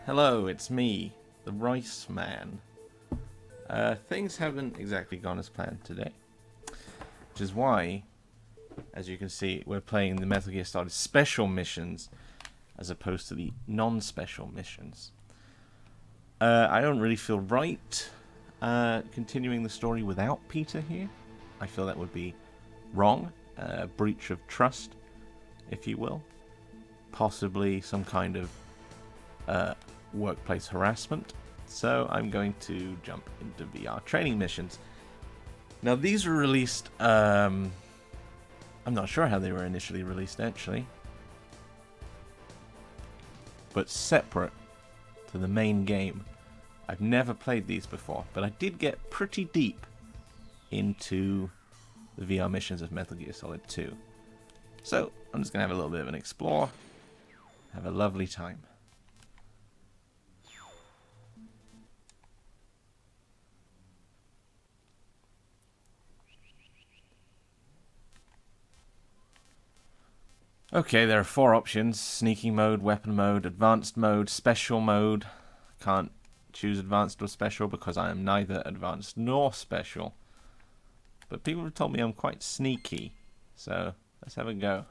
Hello, it's me, the Rice Man. Things haven't exactly gone as planned today, which is why, as you can see, we're playing the Metal Gear Solid special missions as opposed to the non-special missions. I don't really feel right continuing the story without Peter here. I feel that would be wrong, breach of trust, if you will. Possibly some kind of workplace harassment. So I'm going to jump into VR training missions. Now these were released, I'm not sure how they were initially released actually, but separate to the main game. I've never played these before, but I did get pretty deep into the VR missions of Metal Gear Solid 2. So I'm just going to have a little bit of an explore, have a lovely time. Okay, there are 4 options: sneaking mode, weapon mode, advanced mode, special mode. Can't choose advanced or special because I am neither advanced nor special. But people have told me I'm quite sneaky, so let's have a go.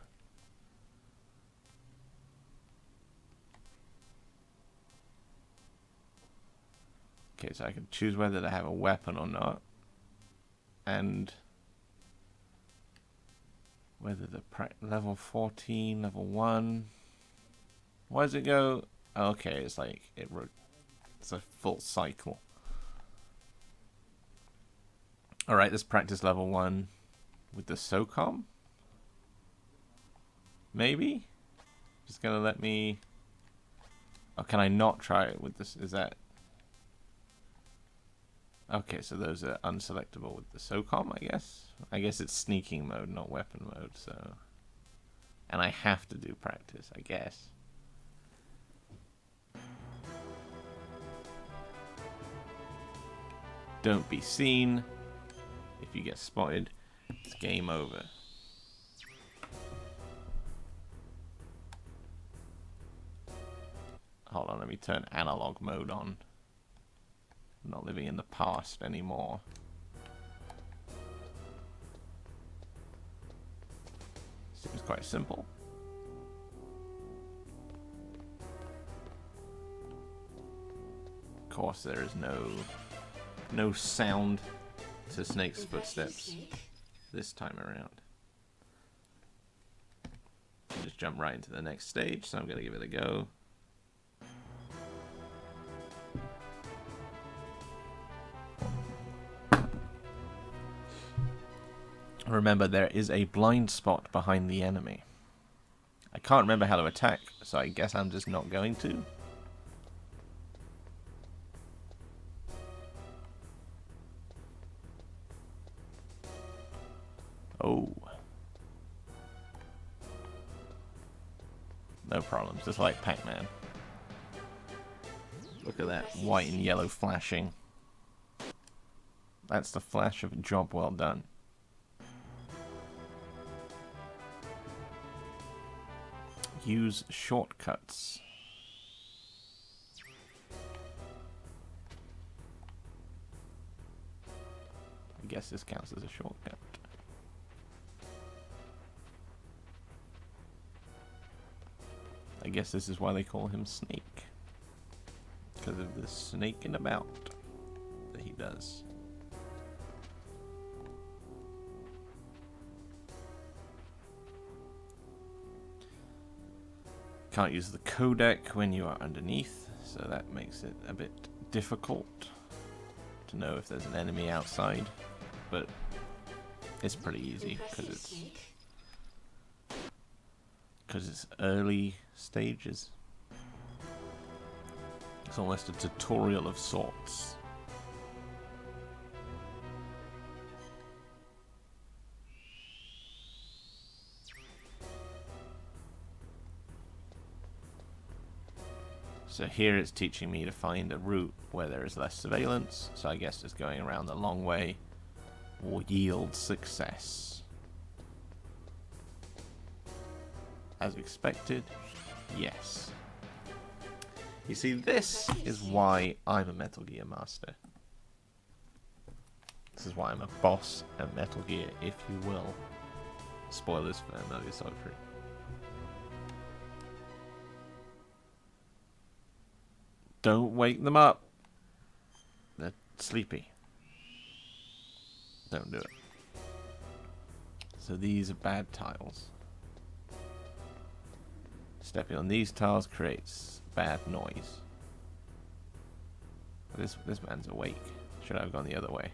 Okay, so I can choose whether to have a weapon or not, and whether the level 14, level 1. Why does it go? Okay, it's like it's a full cycle. Alright, let's practice level 1 with the SOCOM. Maybe? Just gonna let me... Oh, can I not try it with this? Is that... Okay, so those are unselectable with the SOCOM, I guess. I guess it's sneaking mode, not weapon mode, so... And I have to do practice, I guess. Don't be seen. If you get spotted, it's game over. Hold on, let me turn analog mode on. I'm not living in the past anymore. Seems quite simple. Of course, there is no sound to Snake's footsteps this time around. Just jump right into the next stage, so I'm going to give it a go. Remember, there is a blind spot behind the enemy. I can't remember how to attack, so I guess I'm just not going to. Oh. No problems, just like Pac-Man. Look at that white and yellow flashing. That's the flash of a job well done. Use shortcuts. I guess this counts as a shortcut. I guess this is why they call him Snake. Because of the snaking about that he does. Can't use the codec when you are underneath, so that makes it a bit difficult to know if there's an enemy outside, but it's pretty easy because it's early stages. It's almost a tutorial of sorts. So here it's teaching me to find a route where there is less surveillance, so I guess just going around the long way will yield success. As expected, yes. You see, this is why I'm a Metal Gear master. This is why I'm a boss at Metal Gear, if you will. Spoilers for Metal Gear Solid 3. Don't wake them up. They're sleepy. Don't do it. So these are bad tiles. Stepping on these tiles creates bad noise. This man's awake. Should I have gone the other way?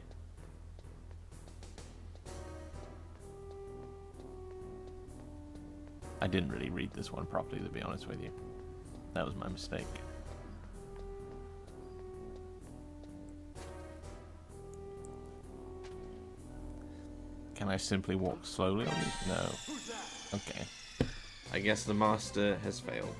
I didn't really read this one properly, to be honest with you. That was my mistake. Can I simply walk slowly on these? No. Okay. I guess the master has failed.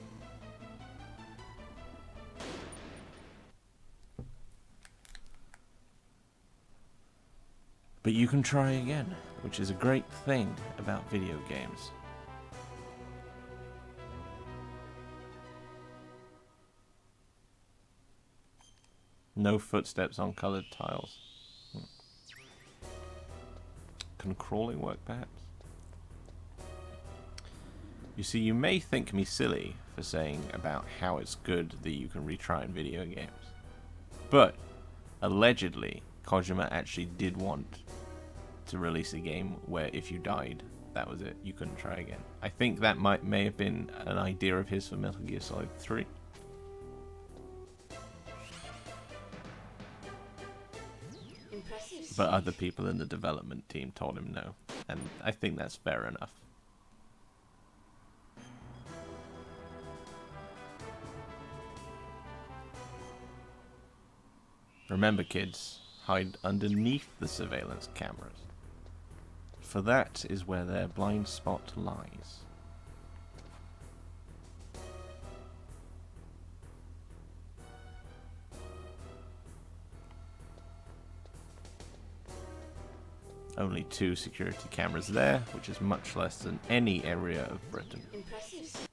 But you can try again, which is a great thing about video games. No footsteps on colored tiles. Can crawling work, perhaps? You see, you may think me silly for saying about how it's good that you can retry in video games. But, allegedly, Kojima actually did want to release a game where if you died, that was it. You couldn't try again. I think that may have been an idea of his for Metal Gear Solid 3. But other people in the development team told him no. And I think that's fair enough. Remember, kids, hide underneath the surveillance cameras. For that is where their blind spot lies. Only 2 security cameras there, which is much less than any area of Britain. Impressive.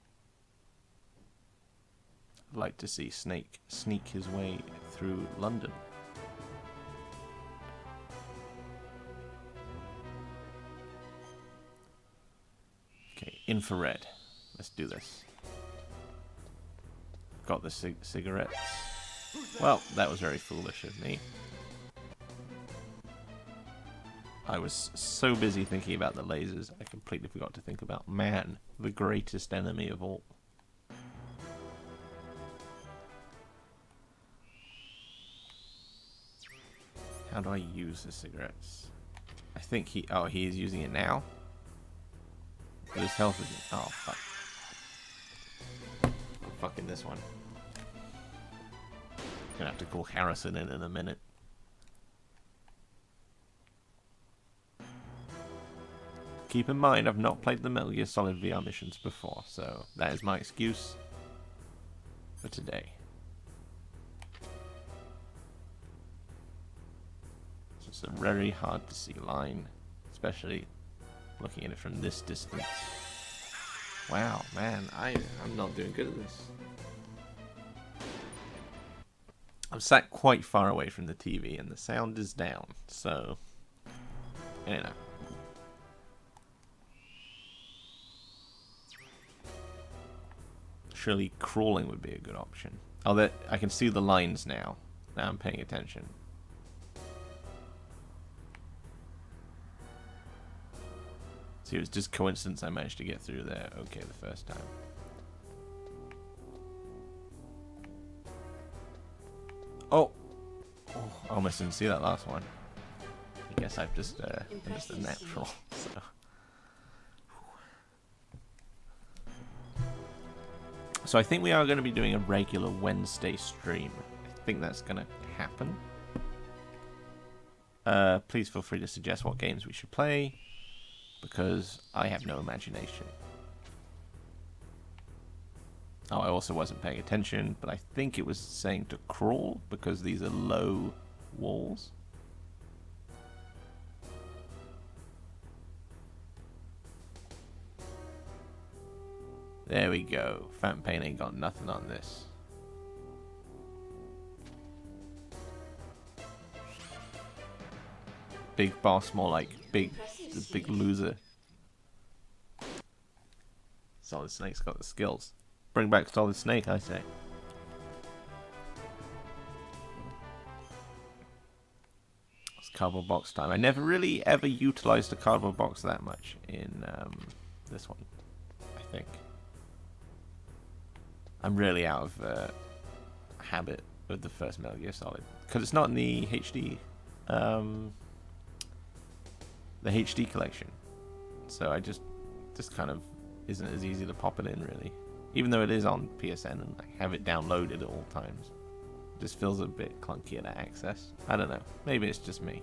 I'd like to see Snake sneak his way through London. Okay, infrared. Let's do this. Got the cigarettes. Well, that was very foolish of me. I was so busy thinking about the lasers, I completely forgot to think about man, the greatest enemy of all. How do I use the cigarettes? I think he is using it now? But his health is... Oh, fuck. I'm fucking this one. Gonna have to call Harrison in a minute. Keep in mind, I've not played the Metal Gear Solid VR missions before, so that is my excuse for today. So it's a very hard to see line, especially looking at it from this distance. Wow, man, I'm not doing good at this. I'm sat quite far away from the TV and the sound is down, so, you know. Surely crawling would be a good option. Oh, I can see the lines now. Now I'm paying attention. See, it was just coincidence I managed to get through there okay the first time. Oh! I almost didn't see that last one. I guess I'm just a natural, so... So I think we are going to be doing a regular Wednesday stream. I think that's going to happen. Please feel free to suggest what games we should play, because I have no imagination. Oh, I also wasn't paying attention, but I think it was saying to crawl, because these are low walls. There we go. Phantom Pain ain't got nothing on this. big boss, more like the big loser. Solid Snake's got the skills. Bring back Solid Snake, I say. It's cardboard box time. I never really ever utilized the cardboard box that much in this one, I think. I'm really out of habit with the first Metal Gear Solid because it's not in the HD collection, so I just kind of isn't as easy to pop it in, really, even though it is on PSN and I have it downloaded at all times. It just feels a bit clunky to access. I don't know, maybe it's just me.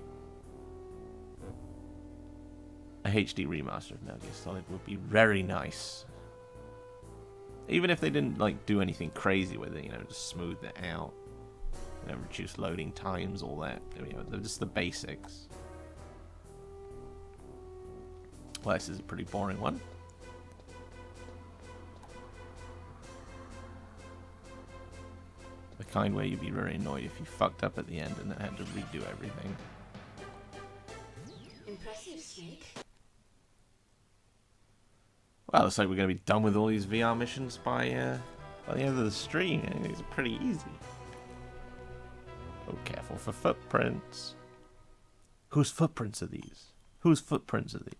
A HD remaster of Metal Gear Solid would be very nice. Even if they didn't like do anything crazy with it, you know, just smooth it out, you know, reduce loading times, all that. You know, they're just the basics. Well, this is a pretty boring one. The kind where you'd be very annoyed if you fucked up at the end and then had to redo everything. Impressive, Snake. Well, looks like we're going to be done with all these VR missions by the end of the stream. I think these are pretty easy. Oh, careful for footprints. Whose footprints are these? Whose footprints are these?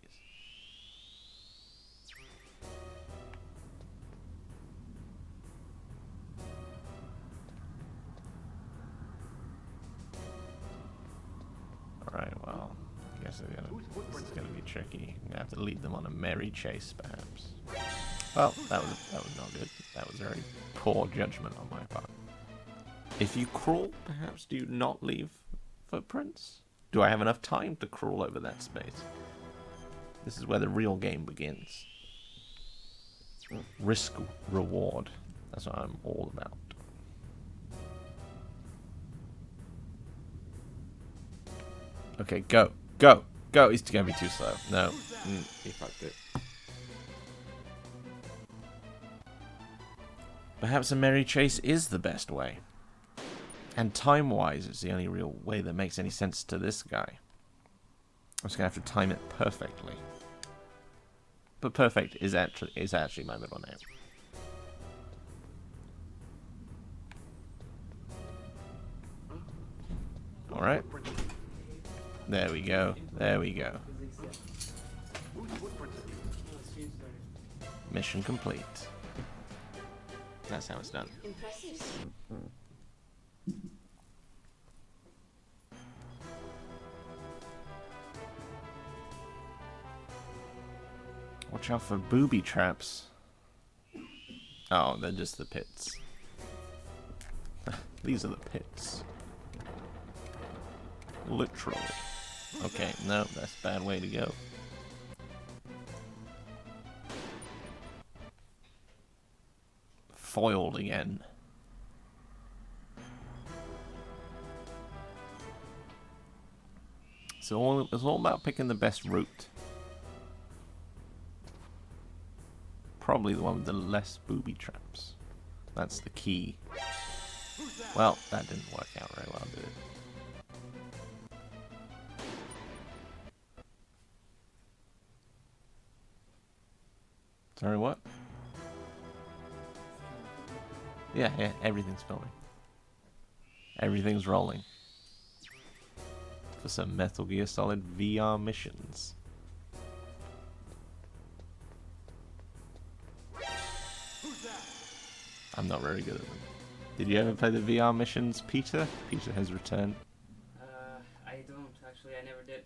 Alright, well, I guess this is going to be tricky. I'm going to have to lead them on a merry chase, perhaps. Well, that was not good. That was very poor judgment on my part. If you crawl, perhaps do you not leave footprints? Do I have enough time to crawl over that space? This is where the real game begins. Risk reward. That's what I'm all about. Okay, go. Go. Go. He's going to be too slow. No. He fucked it. Perhaps a merry chase is the best way. And time-wise, it's the only real way that makes any sense to this guy. I'm just going to have to time it perfectly. But perfect is actually my middle name. Alright. There we go. There we go. Mission complete. That's how it's done. Impressive. Watch out for booby traps. Oh, they're just the pits. These are the pits. Literally. Okay, no, that's a bad way to go. Foiled again. So it's all about picking the best route. Probably the one with the less booby traps. That's the key. Well, that didn't work out very well, did it? Sorry, what? Yeah, everything's filming. Everything's rolling. For some Metal Gear Solid VR missions. I'm not very good at them. Did you ever play the VR missions, Peter? Peter has returned. I don't actually. I never did.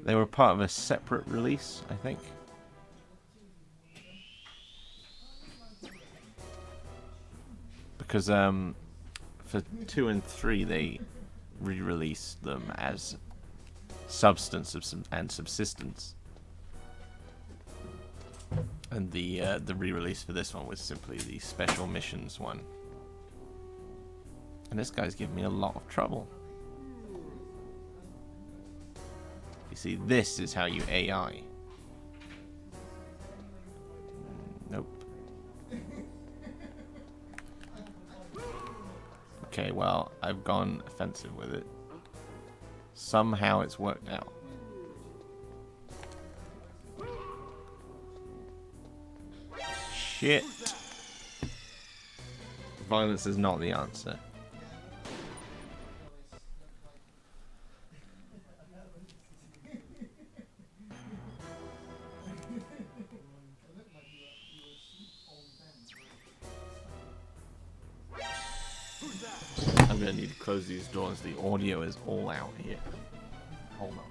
They were part of a separate release, I think. Because for 2 and 3 they re-released them as Substance and Subsistence, and the re-release for this one was simply the Special Missions one. And this guy's giving me a lot of trouble. You see, this is how you AI. Nope. Okay, well, I've gone offensive with it. Somehow it's worked out. Shit. Violence is not the answer. I'm gonna need to close these doors. The audio is all out here. Hold on.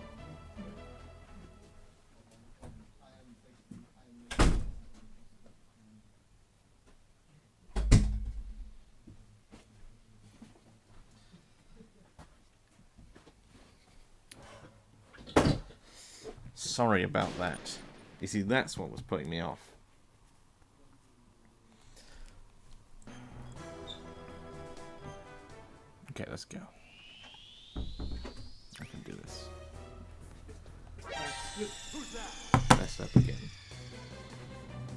Sorry about that. You see, that's what was putting me off. Okay, let's go. I can do this. Messed up again.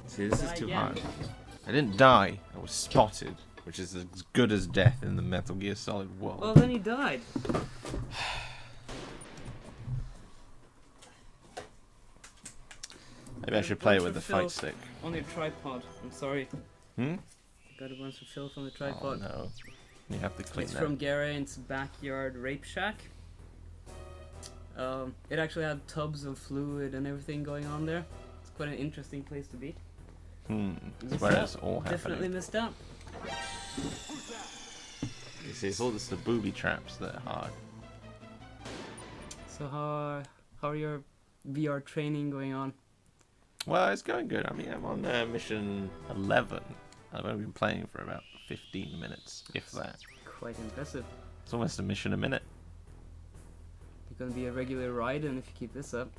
See, this is too hard. I didn't die. I was spotted, which is as good as death in the Metal Gear Solid world. Well, then he died. Maybe I should play it with the fight stick. On your tripod. I'm sorry. Hmm? Got a bunch of filth on the Oh tripod. no. You have to clean It's that. from Geraint's backyard rape shack. It actually had tubs of fluid and everything going on there. It's quite an interesting place to be. It's Missed where out. it's all Definitely happening. missed out. You see, it's all just the booby traps that are hard. So how are your VR training going on? Well, it's going good. I mean, I'm on mission 11. I've only been playing for about 15 minutes, if that. Quite impressive. It's almost a mission a minute. You're gonna be a regular Raiden if you keep this up.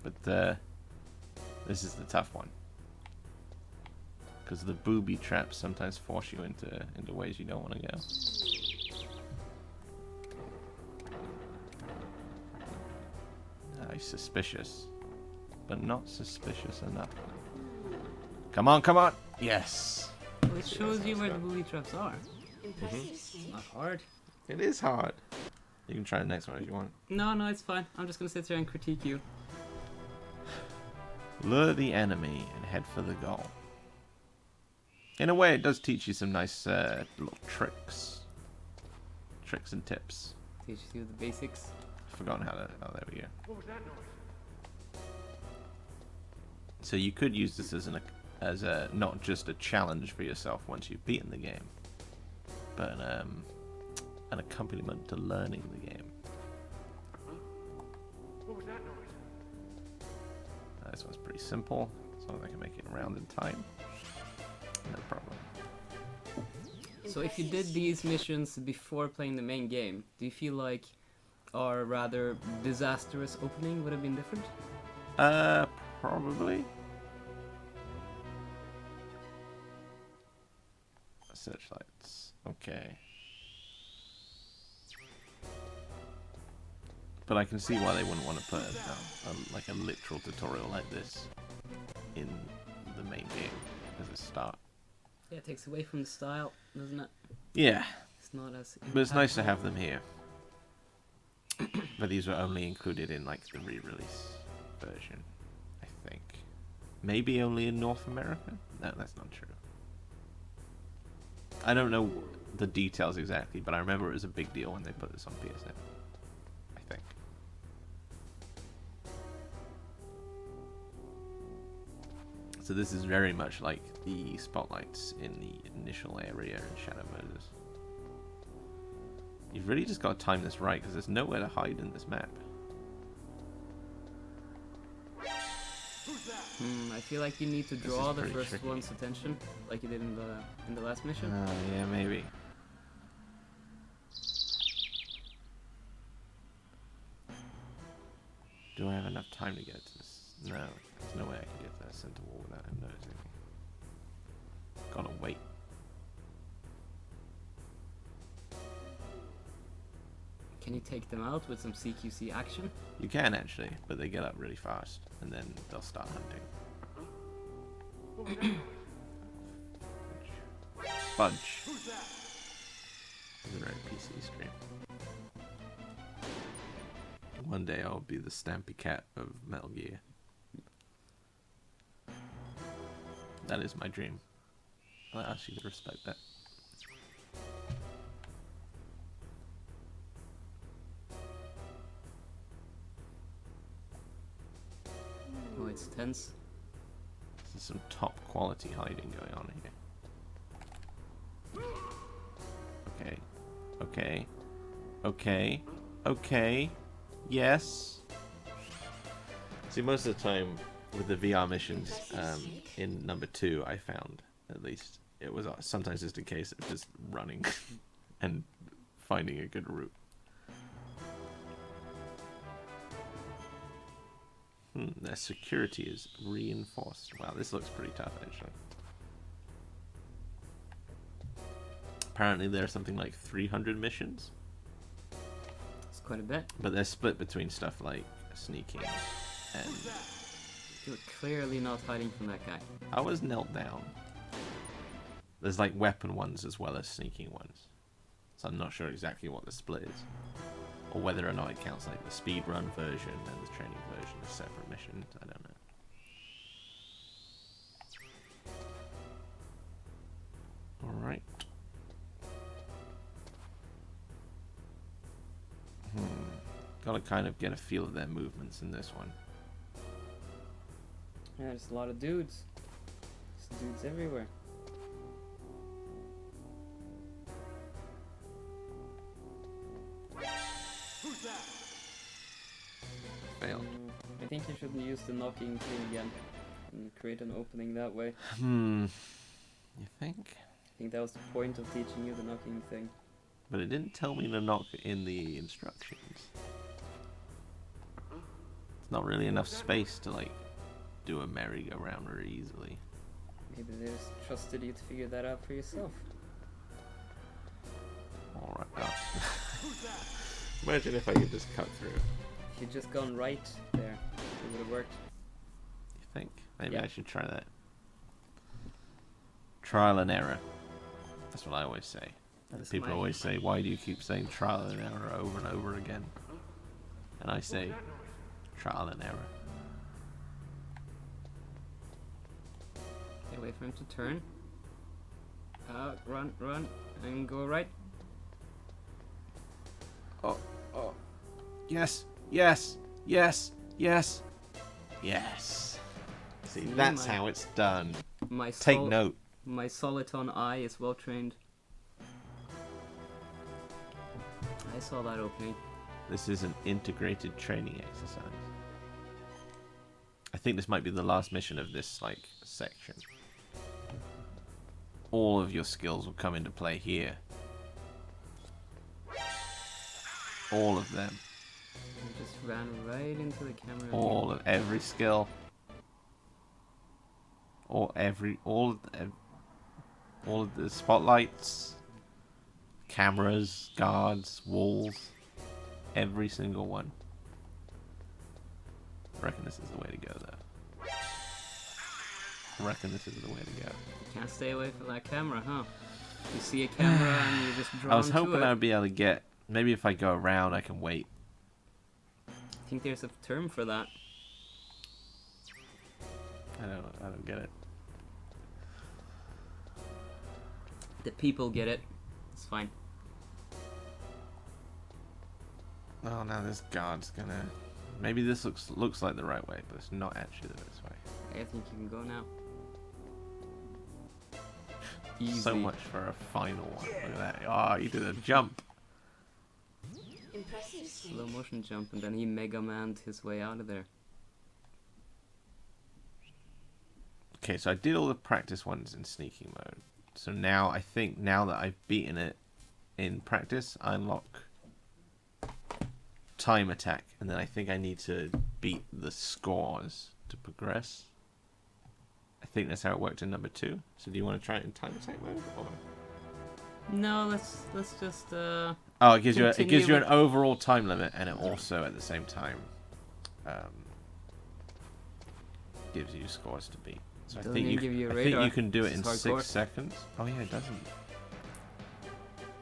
But this is the tough one. Because the booby traps sometimes force you into ways you don't want to go. He's suspicious. But not suspicious enough. Come on, come on! Yes! Well, it shows you where the booby traps are. It's not hard. It is hard. You can try the next one if you want. No, it's fine. I'm just gonna sit here and critique you. Lure the enemy and head for the goal. In a way, it does teach you some nice little tricks. Tricks and tips. Teaches you the basics. I've forgotten how to... Oh, there we go. So you could use this as a not just a challenge for yourself once you've beaten the game, but an accompaniment to learning the game. This one's pretty simple, as long as I can make it around in time. No problem. So if you did these missions before playing the main game, do you feel like our rather disastrous opening would have been different? Probably. Searchlights. Okay. But I can see why they wouldn't want to put like a literal tutorial like this in the main game as a start. Yeah, it takes away from the style, doesn't it? Yeah, It's not as. but it's nice to have them here. But these were only included in like the re-release version, I think. Maybe only in North America? No, that's not true. I don't know the details exactly, but I remember it was a big deal when they put this on PSN. I think. So this is very much like the spotlights in the initial area in Shadow Moses. You've really just got to time this right, because there's nowhere to hide in this map. I feel like you need to This draw is the pretty first tricky. one's attention, like you did in the last mission. Oh, yeah, maybe. Do I have enough time to get to this? No, there's no way I can get to that center wall without him noticing. Gotta wait. Can you take them out with some CQC action? You can actually, but they get up really fast, and then they'll start hunting. Fudge. This is a very PC stream. One day I'll be the Stampy Cat of Metal Gear. That is my dream. I ask you to respect that. Oh, it's tense. There's some top quality hiding going on here. Okay. Okay. Okay. Okay. Yes. See, most of the time with the VR missions in number 2, I found, at least, it was sometimes just a case of just running and finding a good route. Their security is reinforced. Wow, this looks pretty tough, actually. Apparently there's something like 300 missions. It's quite a bit. But they're split between stuff like sneaking and... You're clearly not hiding from that guy. I was knelt down. There's like weapon ones as well as sneaking ones. So I'm not sure exactly what the split is. Or whether or not it counts like the speedrun version and the training version as separate missions. I don't know. Alright. Gotta kind of get a feel of their movements in this one. Yeah, there's a lot of dudes. There's dudes everywhere. Failed. I think you should use the knocking thing again and create an opening that way. You think? I think that was the point of teaching you the knocking thing. But it didn't tell me to knock in the instructions. It's not really enough space to like do a merry-go-round very easily. Maybe they just trusted you to figure that out for yourself. Alright. Imagine if I could just cut through. If you'd just gone right there, it would have worked. You think? Maybe Yeah. I should try that. Trial and error. That's what I always say. That's People my- always say, why do you keep saying trial and error over and over again? And I say, trial and error. Okay, wait for him to turn. Run, and go right. Oh. Yes, yes, yes, yes, yes. See, See, that's my- how it's done. My Take note. My Soliton eye is well trained. I saw that opening. This is an integrated training exercise. I think this might be the last mission of this, like, section. All of your skills will come into play here. All of them. I just ran right into the camera. All of every skill. All of the spotlights, cameras, guards, walls, every single one. I reckon this is the way to go, though. I reckon this is the way to go. Can't stay away from that camera, huh? You see a camera and you just drawn I was to hoping it. I'd be able to get. Maybe if I go around, I can wait. I think there's a term for that. I don't get it. The people get it. It's fine. Oh, now this guard's gonna. Maybe this looks like the right way, but it's not actually the best way. I think you can go now. Easy. So much for a final one. Look at that. Oh, he did a jump. Impressive. Slow motion jump, and then he Mega Man'd his way out of there. Okay, so I did all the practice ones in sneaking mode. So now I think now that I've beaten it in practice, I unlock time attack, and then I think I need to beat the scores to progress. I think that's how it worked in number 2. So do you want to try it in time attack mode? Or... No, let's just Oh, it gives you Continue an with- overall time limit, and it also at the same time gives you scores to beat. So Doesn't I think even give you a I think radar. you can do it This in is 6 hardcore. seconds. Oh yeah, it doesn't.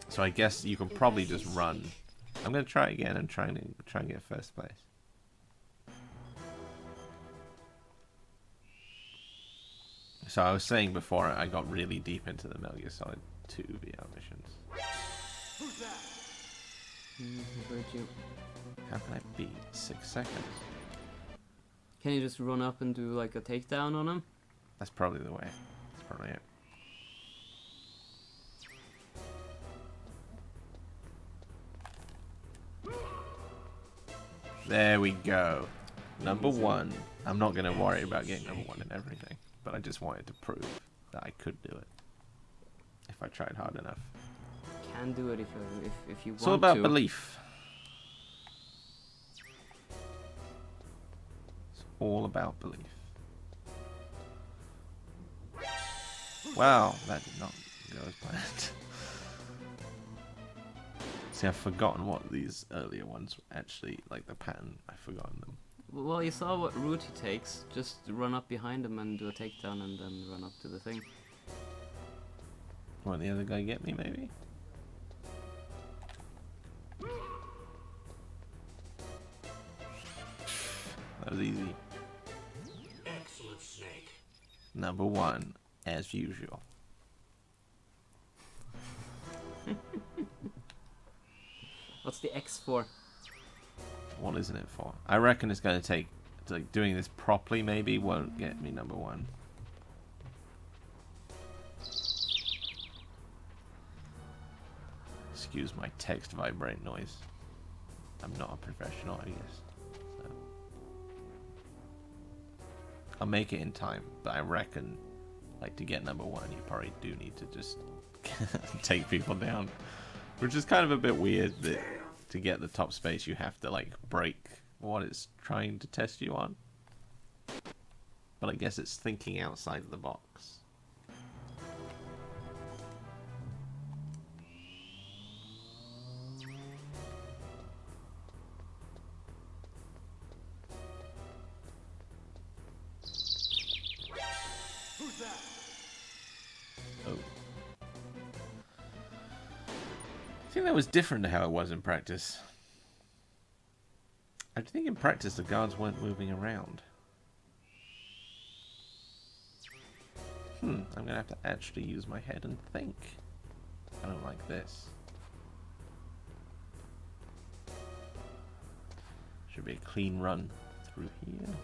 So I guess you can probably just run I'm gonna try again and try and get first place. So I was saying before, I got really deep into the Metal Gear Solid 2 VR missions. Where'd you? How can I beat 6 seconds? Can you just run up and do like a takedown on him? That's probably the way. That's probably it. There we go. Number one. I'm not going to worry about getting number one in everything, but I just wanted to prove that I could do it if I tried hard enough. Can do it if you want It's all about to. belief. It's all about belief. Wow, that did not go as planned. See, I've forgotten what these earlier ones were actually, like the pattern, I've forgotten them. Well, you saw what route he takes. Just run up behind him and do a takedown and then run up to the thing. Won't the other guy get me, maybe? That was easy. Excellent, Snake. Number one, as usual. What's the X for? What isn't it for? I reckon it's going to take, like, doing this properly maybe won't get me number one. Excuse my text vibrate noise. I'm not a professional, I guess. So. I'll make it in time, but I reckon, like, to get number one, you probably do need to just take people down. Which is kind of a bit weird that to get the top space you have to, like, break what it's trying to test you on. But I guess it's thinking outside the box. Oh. I think that was different to how it was in practice. I think in practice the guards weren't moving around. I'm gonna have to actually use my head and think. I don't like this. Should be a clean run through here.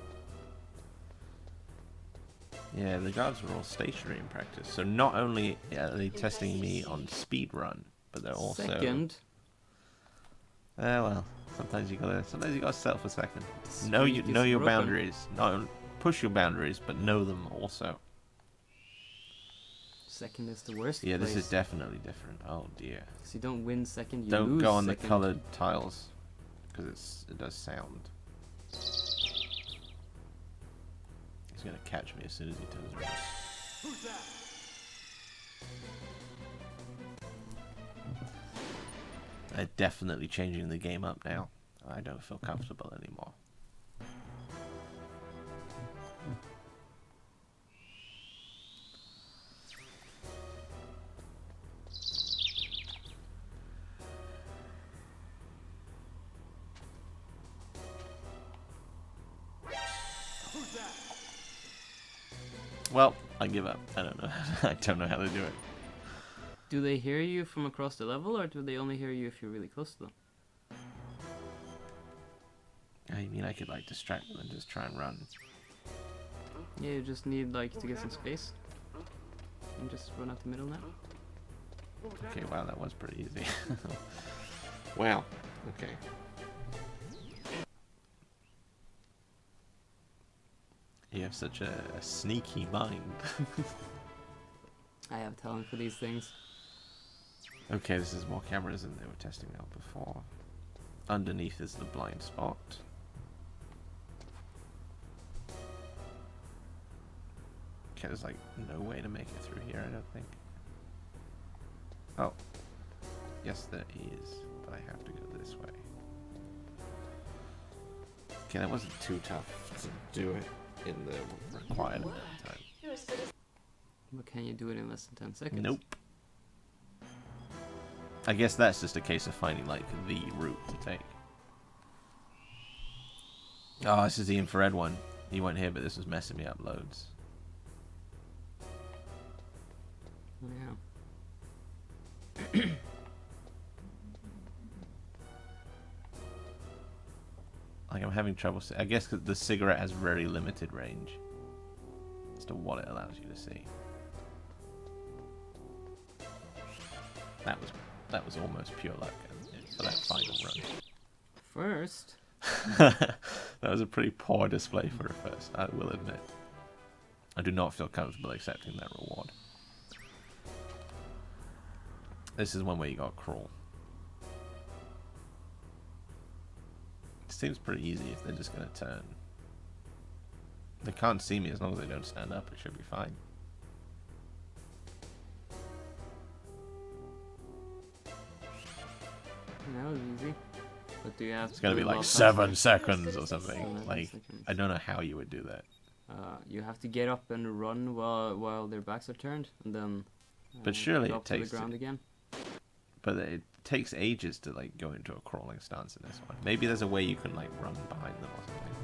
Yeah, the guards were all stationary in practice. So not only are they testing me on speed run, but they're also Second. well, sometimes you gotta settle for second. The Know streak know is your broken. boundaries. Not push your boundaries, but know them also. Second is the worst. Yeah, this place. is definitely different. Oh dear. 'Cause you don't win second, you Don't lose go on the second. colored tiles because it does sound. He's gonna catch me as soon as he turns around. They're definitely changing the game up now. I don't feel comfortable anymore. Well, I give up. I don't know. I don't know how to do it. Do they hear you from across the level, or do they only hear you if you're really close to them? I mean, I could like distract them and just try and run. Yeah, you just need like to get some space. And just run out the middle now. Okay, wow, that was pretty easy. Wow. Okay. You have such a sneaky mind. I have talent for these things. Okay, this is more cameras than they were testing out before. Underneath is the blind spot. Okay, there's like no way to make it through here, I don't think. Oh. Yes, there is, but I have to go this way. Okay, that wasn't too tough to do it in the required amount of time. But can you do it in less than 10 seconds? Nope. I guess that's just a case of finding like the route to take. Oh, this is the infrared one. He went here, but this was messing me up loads. Yeah. Like, I'm having trouble. I guess 'cause the cigarette has very limited range as to what it allows you to see. That was almost pure luck for that final run. First. That was a pretty poor display for a first, I will admit. I do not feel comfortable accepting that reward. This is one where you gotta crawl. It seems pretty easy if they're just gonna turn. They can't see me as long as they don't stand up, it should be fine. That was easy. But do you have It's gonna to be like walk 7 past seconds or something. 7 Like, seconds. I don't know how you would do that. You have to get up and run while their backs are turned, and then. But surely drop it takes to the ground again. But it takes ages to like go into a crawling stance in this one. Maybe there's a way you can like run behind them or something.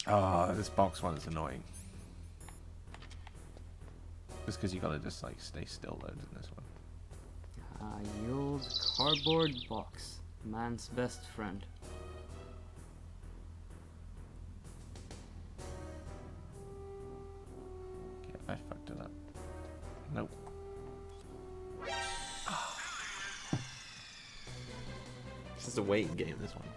Oh, this box one is annoying. Just because you gotta just like stay still loads in this one. Yule's cardboard box, man's best friend. Okay, I fucked it up. Nope. This is a waiting game, this one.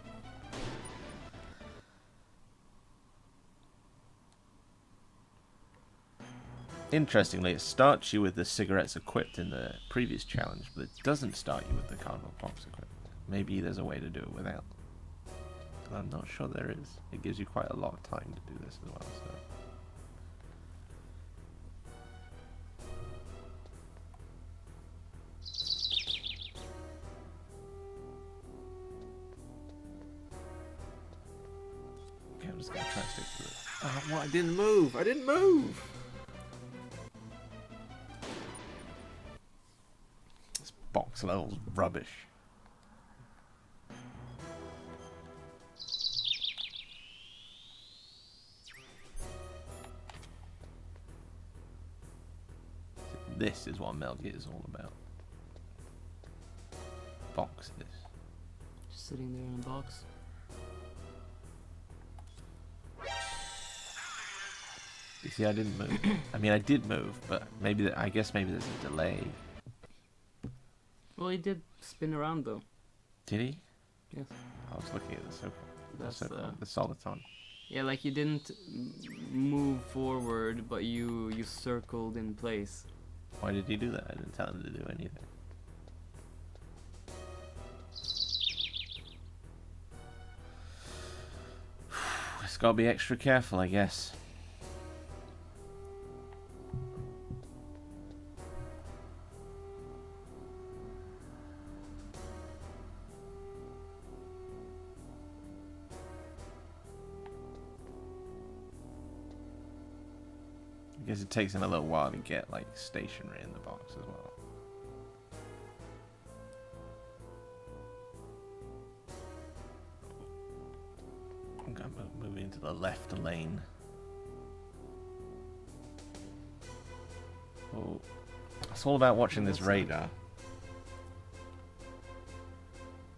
Interestingly, it starts you with the cigarettes equipped in the previous challenge, but it doesn't start you with the cardboard box equipped. Maybe there's a way to do it without. I'm not sure there is. It gives you quite a lot of time to do this as well, so. Okay, I'm just gonna try to stick to it. Oh, what? I didn't move! I didn't move! This box level's rubbish. This is what Metal Gear is all about. Boxes. Just sitting there in a box. You see, I didn't move. I mean, I did move, but maybe I guess maybe there's a delay. Well, he did spin around though. Did he? Yes. I was looking at the circle. That's The soliton. yeah, like you didn't move forward, but you circled in place. Why did he do that? I didn't tell him to do anything. Just gotta be extra careful, I guess. I guess it takes him a little while to get like stationary in the box as well. I'm gonna move into the left lane. Oh, it's all about watching this radar.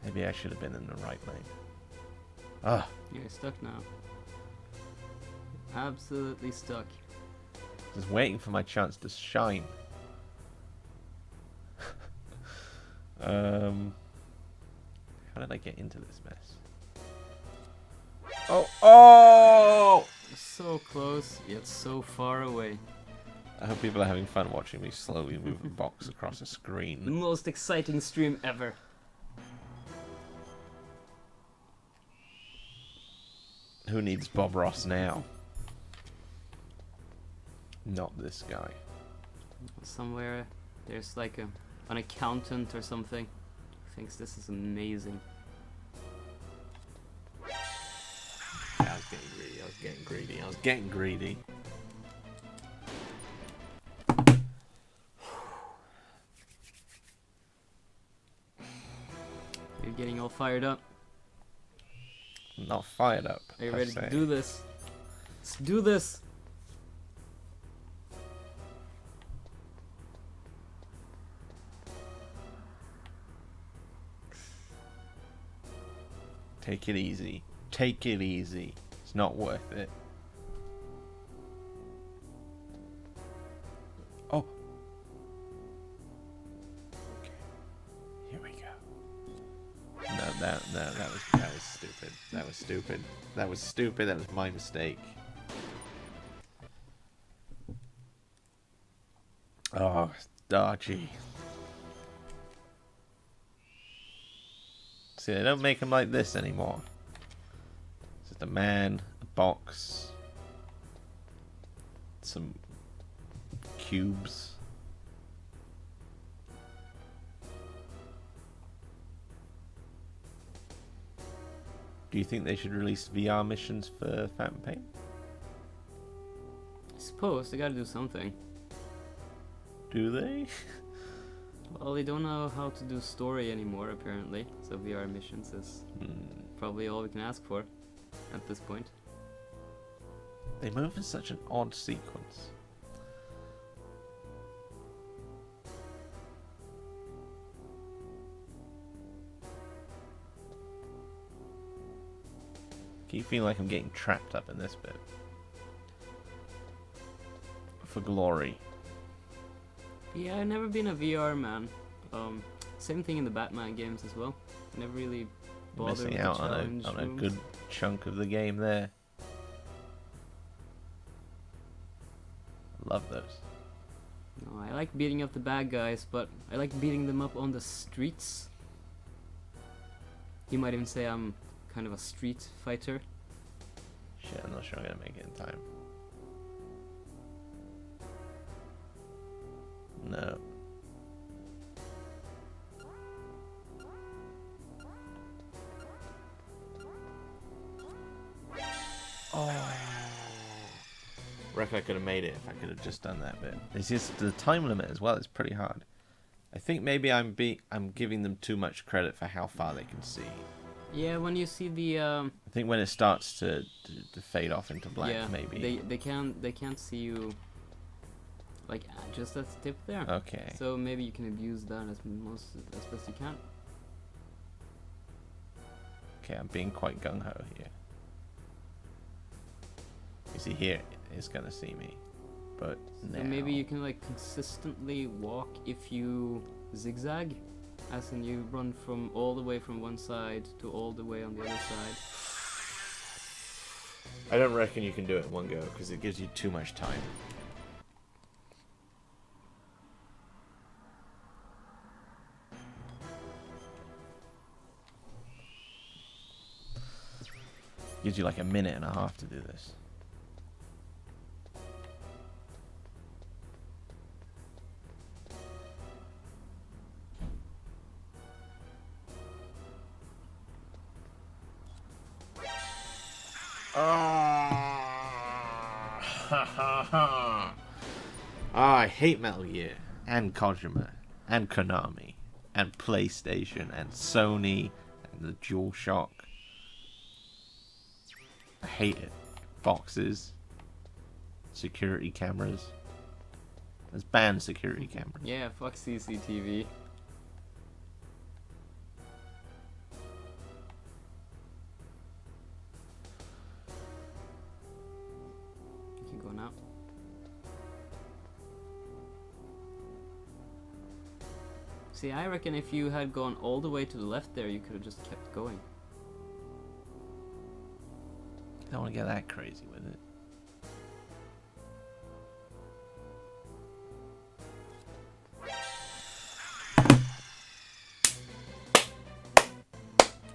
Maybe I should have been in the right lane. Ah, You're stuck now. Absolutely stuck. just waiting for my chance to shine. How did I get into this mess? Oh, oh! So close, yet so far away. I hope people are having fun watching me slowly move a box across a The screen. most exciting stream ever. Who needs Bob Ross now? Not this guy. Somewhere there's like an accountant or something who thinks this is amazing. I was getting greedy, I was getting greedy, I was getting greedy. getting all fired up. Not fired up. Are you per ready se. to do this? Let's do this! Take it easy. Take it easy. It's not worth it. Oh. Okay. Here we go. No, that was stupid. That was stupid. That was stupid. That was my mistake. Oh, dodgy. See, they don't make them like this anymore. It's just a man, a box, some cubes. Do you think they should release VR missions for Phantom Pain? I suppose they gotta do something. Do they? Well, they don't know how to do story anymore, apparently. So VR missions is probably all we can ask for at this point. They move in such an odd sequence. Keep feeling like I'm getting trapped up in this bit. For glory. Yeah, I've never been a VR man. Same thing in the Batman games as well. Never really bothered Missing with out the on challenge a rooms. good chunk of the game there. Love those. No, I like beating up the bad guys, but I like beating them up on the streets. You might even say I'm kind of a street fighter. Shit, I'm not sure I'm gonna make it in time. No. Oh. Reckon I could have made it if I could have just done that bit. It's just the time limit as well. It's pretty hard. I think maybe I'm giving them too much credit for how far they can see. Yeah, when you see the I think when it starts to fade off into black, yeah, maybe. they can't see you like just at the tip there. Okay. So maybe you can abuse that as best you can. Okay, I'm being quite gung ho here. You see here, it's gonna see me, but So now. maybe you can like consistently walk if you zigzag, as in you run from all the way from one side to all the way on the other side. I don't reckon you can do it in one go because it gives you too much time. Gives you like a minute and a half to do this. I hate Metal Gear and Kojima and Konami and PlayStation and Sony and the DualShock. I hate it. Boxes, security cameras. Let's ban security cameras. Yeah, fuck CCTV. You can go now. See, I reckon if you had gone all the way to the left there, you could have just kept going. I don't want to get that crazy with it.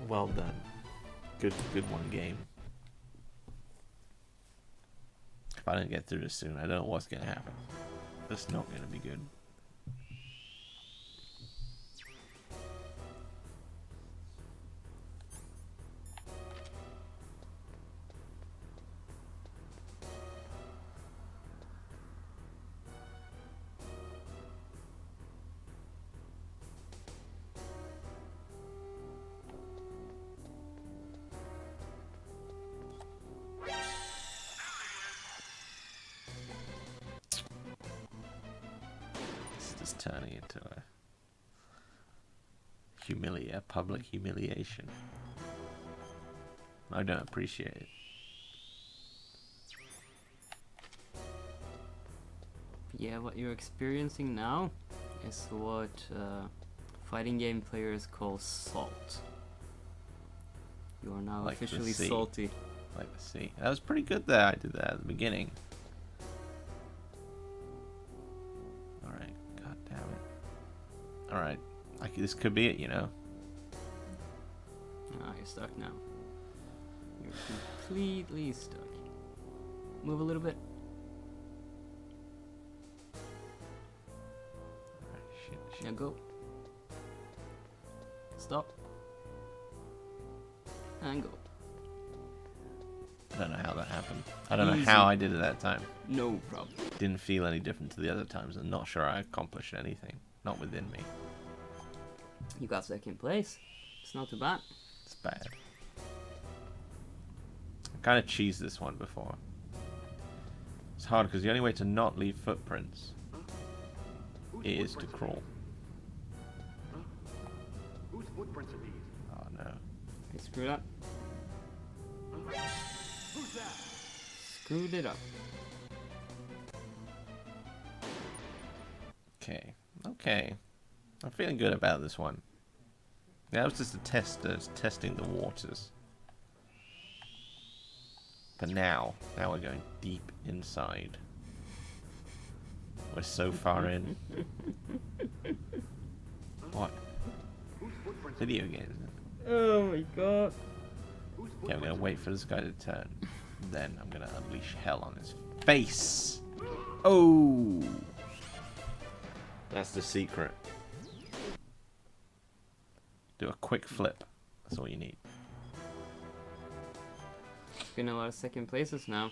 Well done. Good one game. If I don't get through this soon, I don't know what's gonna happen. It's not gonna be good. is turning into a public humiliation. I don't appreciate it. Yeah, what you're experiencing now is what fighting game players call salt. You are now Like the officially sea. salty. Like the sea. That was pretty good there. I did that at the beginning. Alright, god damn it. Alright, this could be it, you know. Ah, you're stuck now. You're completely stuck. Move a little bit. Alright, shit. Now go. Stop. And go. I don't know how that happened. I don't know Easy. how I did it that time. No problem. Didn't feel any different to the other times. I'm not sure I accomplished anything. Not within me. You got second place. It's not too bad. It's bad. I kind of cheesed this one before. It's hard because the only way to not leave footprints is to crawl. Whose footprints are these? Oh no. I screwed up. Who's that? Screwed it up. Okay. Okay. I'm feeling good about this one. That was just a tester testing the waters. But now we're going deep inside. We're so far in. What? Whose footprints? Video games. Oh my god. Whose Okay, I'm gonna footprints? wait for this guy to turn. Then I'm gonna unleash hell on his face. Oh! That's the secret. Do a quick flip. That's all you need. Been a lot of second places now.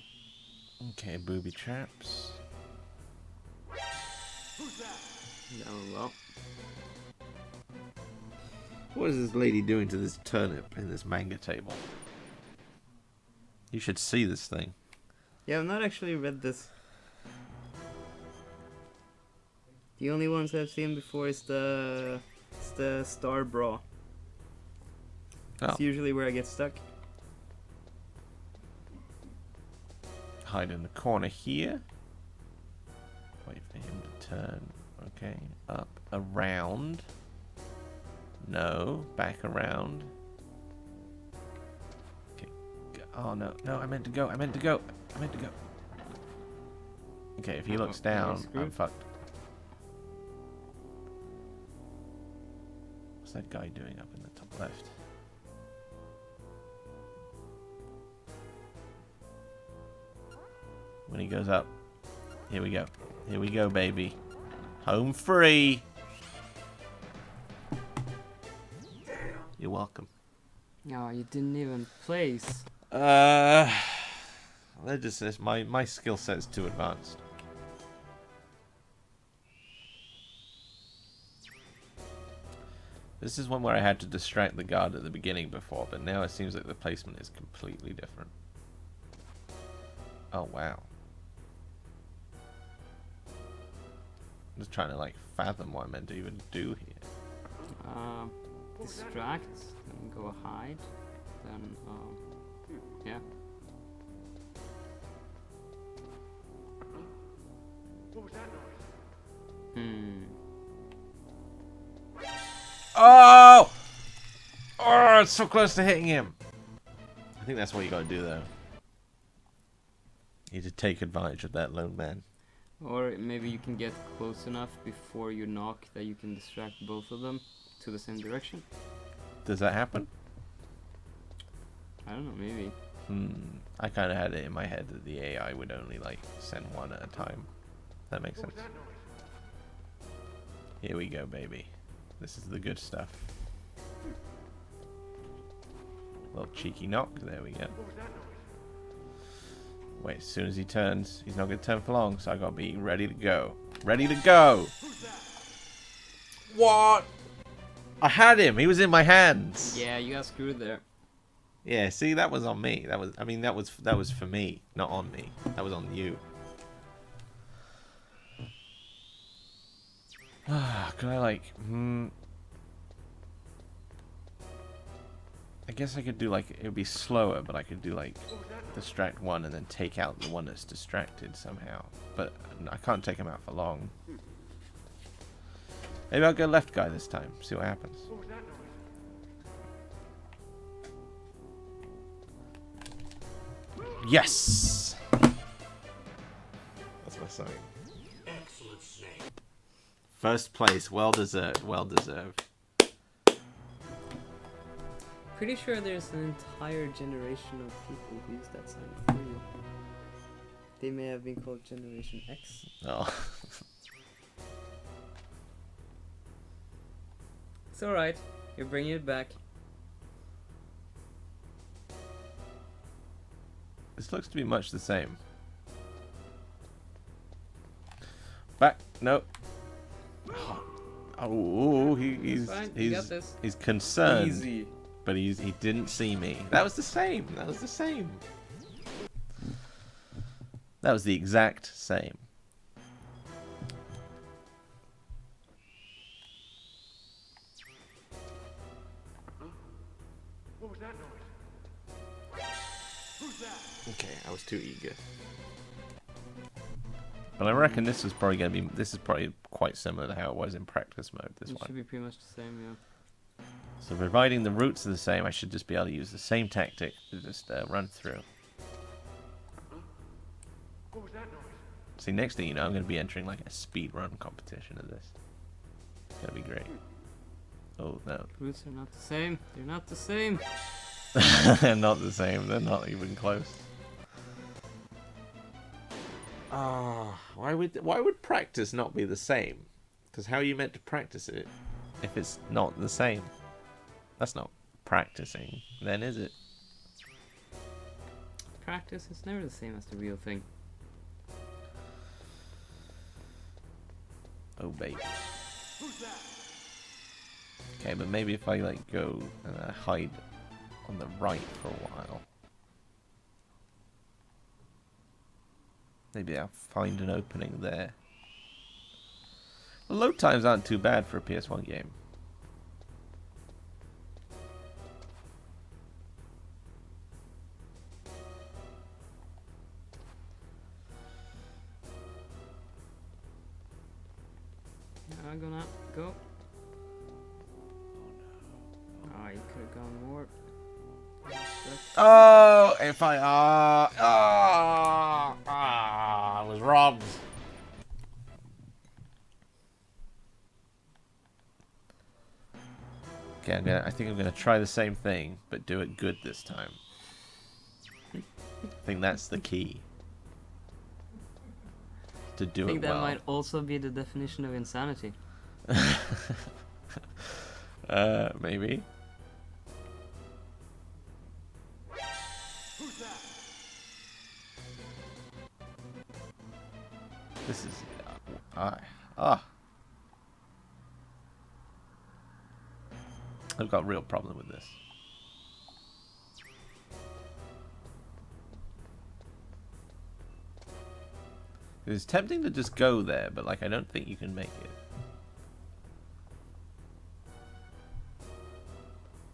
Okay, booby traps. Who's that? Oh well. What is this lady doing to this turnip in this manga table? You should see this thing. Yeah, I've not actually read this. The only ones I've seen before is the Star Bra. Oh, It's usually where I get stuck. hide in the corner here. Wait for him to turn. Okay, up, around. No, back around. Okay. Oh no, no, I meant to go. Okay, if he looks Uh-oh, down, screwed. I'm fucked. What's that guy doing up in the top left? When he goes up. Here we go. Here we go, baby. Home free. You're welcome. Oh, you didn't even place. That just says my skill set is too advanced. This is one where I had to distract the guard at the beginning before, but now it seems like the placement is completely different. Oh wow. I'm just trying to like fathom what I meant to even do here. Distract, then go hide, then yeah. What was that noise? Hmm. Oh! Oh, it's so close to hitting him. I think that's what you gotta do though. You need to take advantage of that lone man. Or maybe you can get close enough before you knock that you can distract both of them to the same direction. Does that happen? I don't know, maybe. I kind of had it in my head that the AI would only like send one at a time. That makes What sense. was that noise? Here we go, baby. This is the good stuff. Little cheeky knock. There we go. What was that noise? Wait, as soon as he turns, he's not going to turn for long, so I got to be ready to go. Ready to go! Who's that? What? I had him. He was in my hands. Yeah, you got screwed there. Yeah, see, that was on me. That was for me, not on me. That was on you. Could I like? I guess I could do like it would be slower, but I could do like distract one and then take out the one that's distracted somehow. But I can't take him out for long. Maybe I'll go left guy this time. See what happens. What was that noise? Yes. That's my sign. Excellent, Snake. First place, well deserved. Well deserved. Pretty sure there's an entire generation of people who use that sign before you. They may have been called Generation X. Oh. It's alright. You're bringing it back. This looks to be much the same. Back. Nope. Oh, he's Fine, you got this. he's concerned, Easy. but he didn't see me. That was the same. That was the same. That was the exact same. What was that noise? Who's that? Okay, I was too eager. But I reckon this is probably going to be. This is probably quite similar to how it was in practice mode. This It one. should be pretty much the same, yeah. So providing the routes are the same, I should just be able to use the same tactic to just run through. What was that noise? See, next thing you know, I'm going to be entering like a speed run competition of this. It's going to be great. Oh no, Routes are not the same. They're not the same. they're not the same. They're not even close. Ah, why would practice not be the same? Because how are you meant to practice it if it's not the same? That's not practicing, then, is it? Practice is never the same as the real thing. Oh baby. Who's that? Okay, but maybe if I like go and hide on the right for a while, maybe I'll find an opening there. The load times aren't too bad for a PS1 game. I'm gonna go. Oh, you could have gone more. Oh, if I I was robbed. Okay, I think I'm gonna try the same thing, but do it good this time. I think that's the key. To do I think it that well. might also be the definition of insanity. Maybe. Who's that? This is. I've got a real problem with this. It's tempting to just go there, but like I don't think you can make it.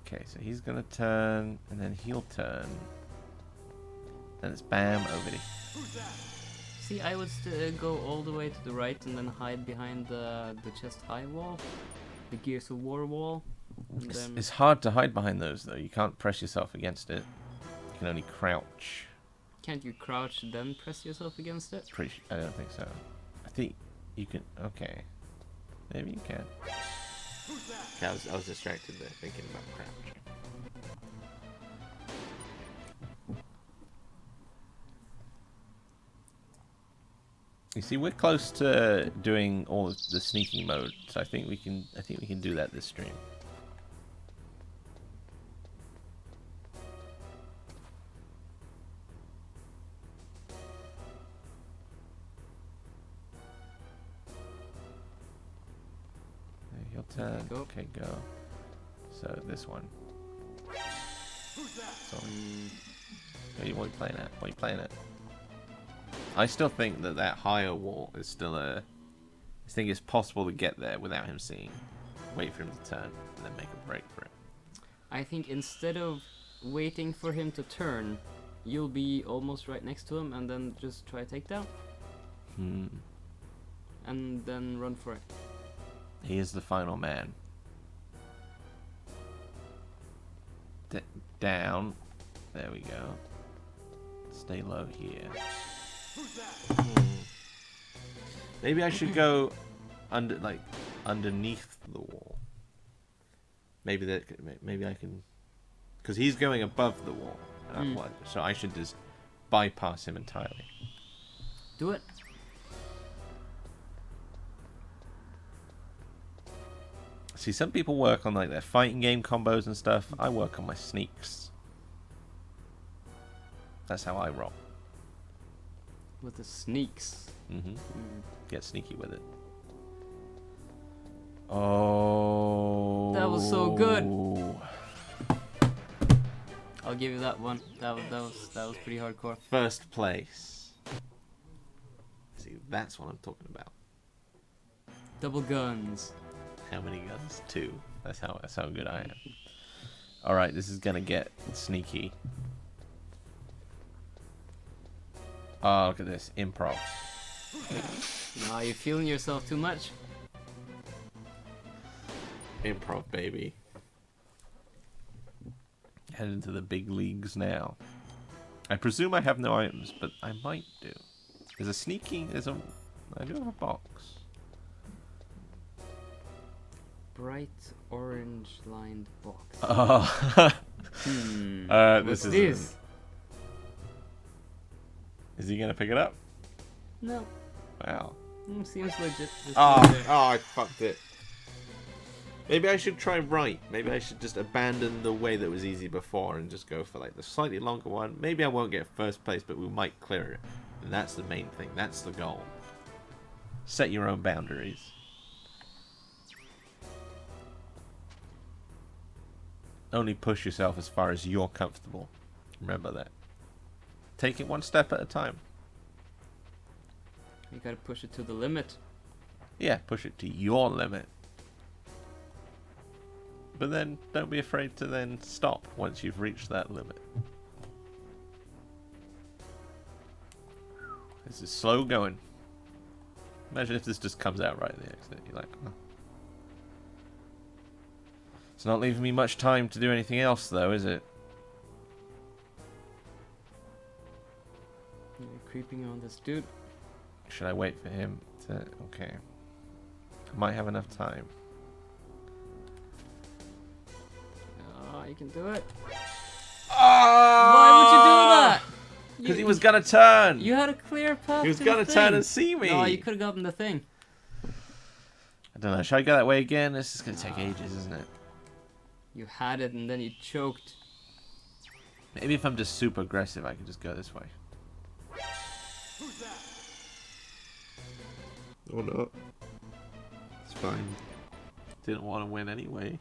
Okay, so he's gonna turn, and then he'll turn. Then it's bam, over to. Who's that? See, I would go all the way to the right and then hide behind the chest high wall, the Gears of War wall. And then It's hard to hide behind those though. You can't press yourself against it. You can only crouch. can't you crouch then press yourself against it? I don't think so. I think you can. Okay, maybe you can. Who's that? Okay, I was distracted there thinking about crouch. You see, we're close to doing all of the sneaking mode, so I think we can do that this stream. He'll turn. Go. Okay, go. So this one. Who's that? So, what are you playing at? What are you playing at? I still think that higher wall is still a I think it's possible to get there without him seeing. Wait for him to turn, and then make a break for it. I think instead of waiting for him to turn, you'll be almost right next to him and then just try a takedown. And then run for it. He is the final man. Down. There we go. Stay low here. Maybe I should go underneath the wall. Maybe I can, because he's going above the wall. So I should just bypass him entirely. Do it. See, some people work on like their fighting game combos and stuff. I work on my sneaks. That's how I roll. With the sneaks. Get sneaky with it. Oh. That was so good. I'll give you that one. That was pretty hardcore. First place. See, that's what I'm talking about. Double guns. How many guns? 2. That's how good I am. All right, this is gonna get sneaky. Oh, look at this improv. Nah, you feeling yourself too much? Improv, baby. Head into the big leagues now. I presume I have no items, but I might do. There's a sneaky. I do have a box. Bright orange lined box. Oh. What's This this? Is he gonna pick it up? No. Wow. Seems legit. Oh, I fucked it. Maybe I should try right. Maybe I should just abandon the way that was easy before and just go for like the slightly longer one. Maybe I won't get first place, but we might clear it. And that's the main thing. That's the goal. Set your own boundaries. Only push yourself as far as you're comfortable. Remember that. Take it one step at a time. You gotta push it to the limit. Yeah, push it to your limit. But then don't be afraid to then stop once you've reached that limit. This is slow going. Imagine if this just comes out right at the exit. You're like, oh. It's not leaving me much time to do anything else though, is it? You're creeping on this dude. Should I wait for him to... Okay. I might have enough time. Oh, you can do it. Oh! Why would you do that? Because he was gonna turn! You had a clear path. He was to gonna the turn thing. and see me! No, you could have gotten the thing. I don't know, should I go that way again? This is gonna take ages, isn't it? You had it and then you choked. Maybe if I'm just super aggressive, I can just go this way. Or not. It's fine. Didn't want to win anyway.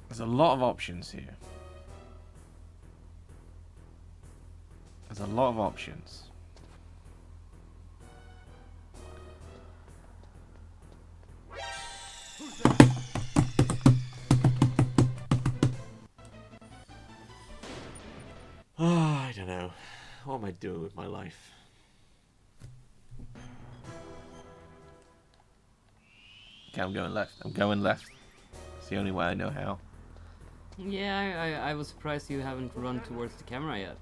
There's a lot of options here. There's a lot of options. Oh, I don't know. What am I doing with my life? Okay, I'm going left. I'm going left. It's the only way I know how. Yeah, I was surprised you haven't run towards the camera yet.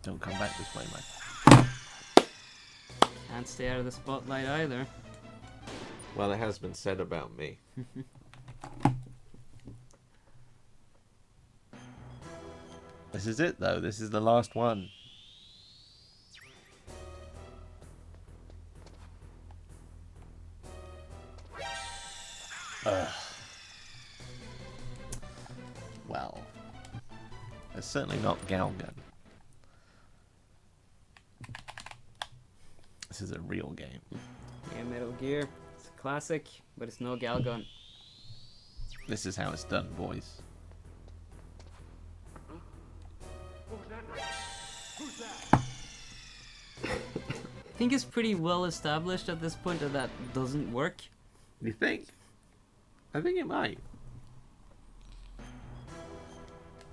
Don't come back this way, mate. Can't stay out of the spotlight either. Well, it has been said about me. This is it, though. This is the last one. Well, it's certainly not Galgun. This is a real game. Yeah, Metal Gear. It's a classic, but it's no Galgun. This is how it's done, boys. I think it's pretty well established at this point that that doesn't work. You think? I think it might.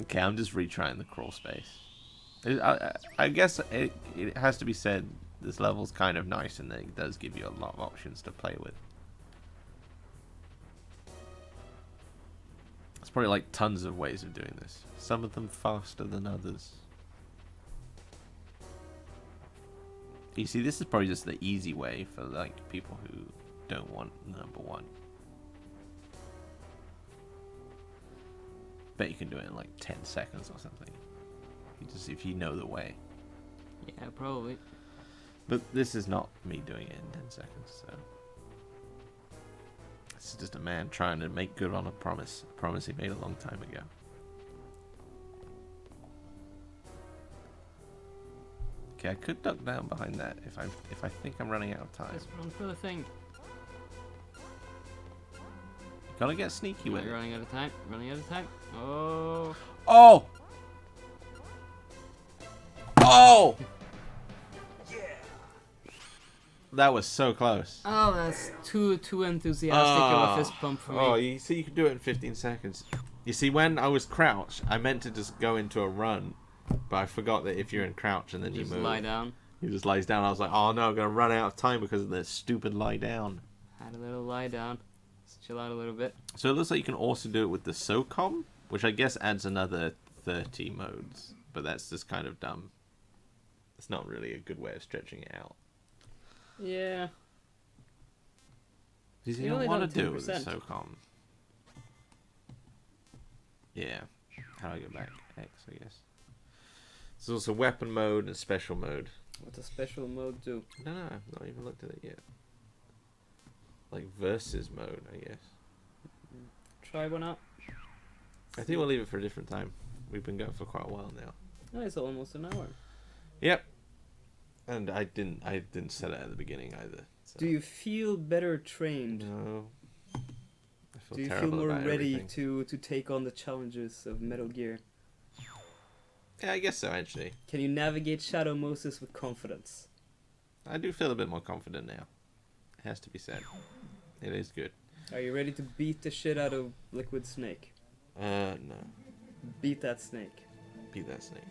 Okay, I'm just retrying the crawl space. I guess it has to be said, this level's kind of nice and it does give you a lot of options to play with. There's probably like tons of ways of doing this. Some of them faster than others. You see, this is probably just the easy way for like people who don't want number one. Bet you can do it in like 10 seconds or something. If you know the way. Yeah, probably. But this is not me doing it in 10 seconds, so. This is just a man trying to make good on a promise. A promise he made a long time ago. Okay, I could duck down behind that if I think I'm running out of time. Just run for the thing. Gotta get sneaky with You're it. running out of time. Running out of time. Oh. Oh! Oh! That was so close. Oh, that's too enthusiastic of a fist pump for me. Oh, you see, you can do it in 15 seconds. You see, when I was crouched, I meant to just go into a run, but I forgot that if you're in crouch and then you Just move, lie down. he just lies down. I was like, oh no, I'm gonna run out of time because of this stupid lie down. Had a little lie down. Just chill out a little bit. So it looks like you can also do it with the SOCOM, which I guess adds another 30 modes, but that's just kind of dumb. It's not really a good way of stretching it out. Yeah. Because you You don't only want done to do it with the 10%. SOCOM. Yeah. How do I go back? X, I guess. There's also weapon mode and special mode. What does special mode do? No, I've not even looked at it yet. Like versus mode, I guess. Try one out. I think we'll leave it for a different time. We've been going for quite a while now. No, it's almost an hour. Yep. And I didn't set it at the beginning either. So. Do you feel better trained? No. I feel Do you feel terrible more about ready everything. to take on the challenges of Metal Gear? Yeah, I guess so, actually. Can you navigate Shadow Moses with confidence? I do feel a bit more confident now. It has to be said. It is good. Are you ready to beat the shit out of Liquid Snake? No. Beat that snake. Beat that snake.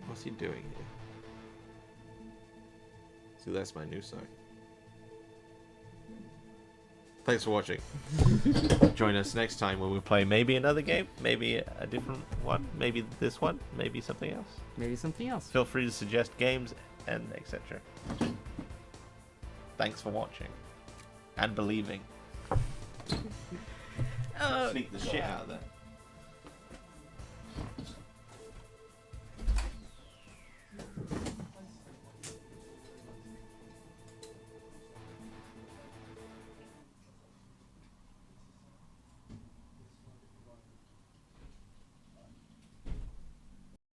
What's he doing here? See, that's my new song. Thanks for watching. Join us next time when we play maybe another game, maybe a different one, maybe this one, maybe something else. Maybe something else. Feel free to suggest games and etc. Thanks for watching. And believing. Sneak the shit out of that.